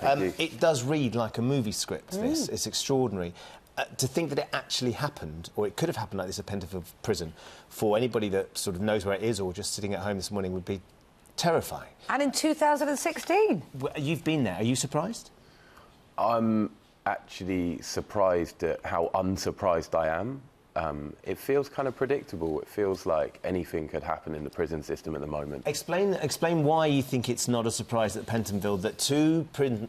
It does read like a movie script, this. It's extraordinary. To think that it actually happened, or it could have happened like this at Pentonville prison, for anybody that sort of knows where it is or just sitting at home this morning would be terrifying. And in 2016. You've been there. Are you surprised? I'm actually surprised at how unsurprised I am. It feels kind of predictable. It feels like anything could happen in the prison system at the moment. Explain why you think it's not a surprise at Pentonville that two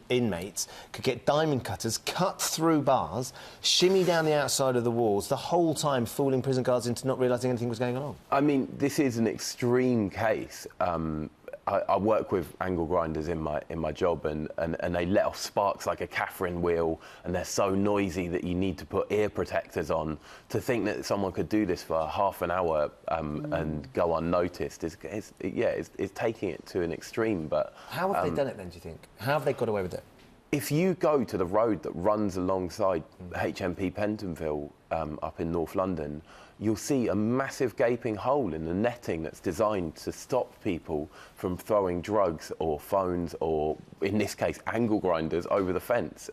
inmates could get diamond cutters, cut through bars, shimmy down the outside of the walls, the whole time fooling prison guards into not realising anything was going on. I mean, this is an extreme case. I work with angle grinders in my job, and they let off sparks like a Catherine wheel, and they're so noisy that you need to put ear protectors on. To think that someone could do this for half an hour and go unnoticed is taking it to an extreme. But how have they done it then, do you think? How have they got away with it? If you go to the road that runs alongside HMP Pentonville up in North London, you'll see a massive gaping hole in the netting that's designed to stop people from throwing drugs or phones or, in this case, angle grinders over the fence.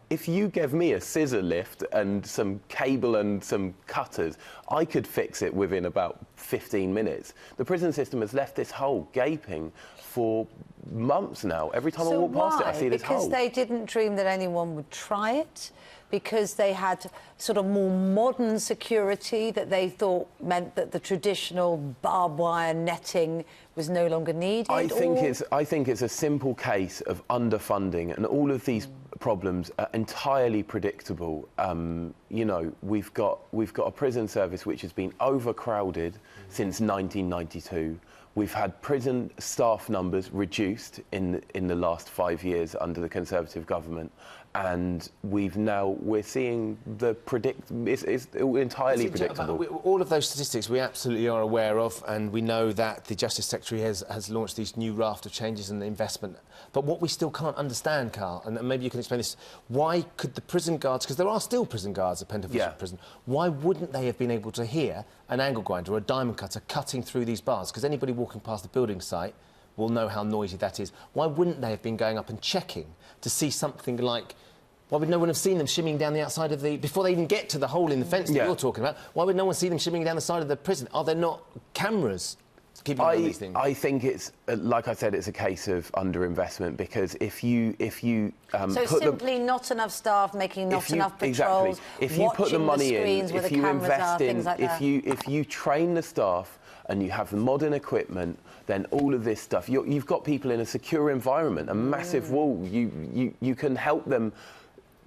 If you gave me a scissor lift and some cable and some cutters, I could fix it within about 15 minutes. The prison system has left this hole gaping for months now. Every time I walk past it, I see this hole. Because they didn't dream that anyone would try it? Because they had sort of more modern security that they thought meant that the traditional barbed wire netting was no longer needed? I think it's a simple case of underfunding, and all of these problems are entirely predictable. You know, we've got a prison service which has been overcrowded since 1992. We've had prison staff numbers reduced in the last 5 years under the Conservative government, and we're seeing it's entirely predictable. All of those statistics we absolutely are aware of, and we know that the Justice Secretary has launched these new raft of changes in the investment. But what we still can't understand, Carl, and maybe you can explain this, why could the prison guards, because there are still prison guards at Pentonville prison, why wouldn't they have been able to hear an angle grinder or a diamond cutter cutting through these bars? Because anybody walking past the building site will know how noisy that is. Why wouldn't they have been going up and checking to see something like... Why would no one have seen them shimmying down the outside of the... Before they even get to the hole in the fence that you're talking about, why would no one see them shimmying down the side of the prison? Are there not cameras keeping an eye on these things? I think it's, like I said, it's a case of underinvestment, because if you so simply not enough staff making not enough patrols, if you put the money in, if you invest in, like if you train the staff and you have the modern equipment, then all of this stuff, you've got people in a secure environment, a massive wall. You can help them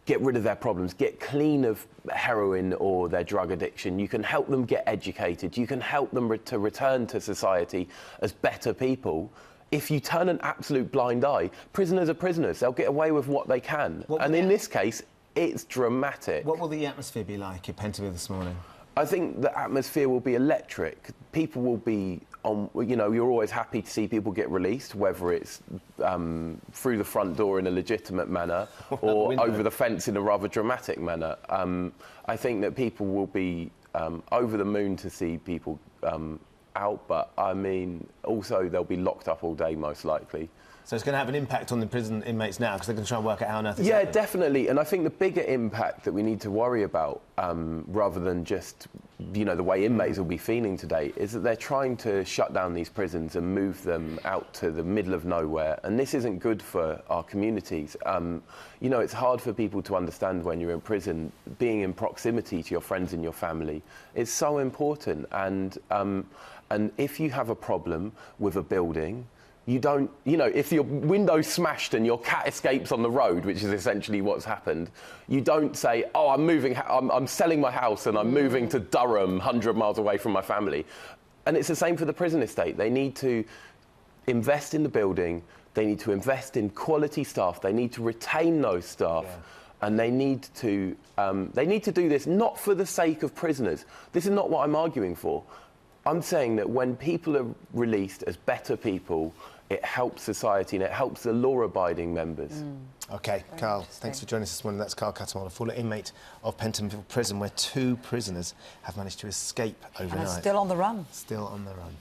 get rid of their problems, get clean of heroin or their drug addiction. You can help them get educated. You can help them to return to society as better people. If you turn an absolute blind eye, prisoners are prisoners. They'll get away with what they can. And in this case, it's dramatic. What will the atmosphere be like at Pentonville this morning? I think the atmosphere will be electric. People will be on, you know, you're always happy to see people get released, whether it's through the front door in a legitimate manner or over the fence in a rather dramatic manner. I think that people will be over the moon to see people out, but I mean, also they'll be locked up all day, most likely. So it's going to have an impact on the prison inmates now, because they're going to try and work out how on earth it's Yeah, happened. definitely. And I think the bigger impact that we need to worry about, rather than just, you know, the way inmates will be feeling today, is that they're trying to shut down these prisons and move them out to the middle of nowhere. And this isn't good for our communities. You know, it's hard for people to understand when you're in prison, being in proximity to your friends and your family. It's so important. And if you have a problem with a building, you don't, you know, if your window's smashed and your cat escapes on the road, which is essentially what's happened, you don't say, oh, I'm selling my house and I'm moving to Durham, 100 miles away from my family. And it's the same for the prison estate. They need to invest in the building, they need to invest in quality staff, they need to retain those staff. And they need to do this not for the sake of prisoners. This is not what I'm arguing for. I'm saying that when people are released as better people, it helps society and it helps the law-abiding members. OK, Carl, thanks for joining us this morning. That's Carl Cattermole, a former inmate of Pentonville Prison, where two prisoners have managed to escape overnight. And are still on the run. Still on the run.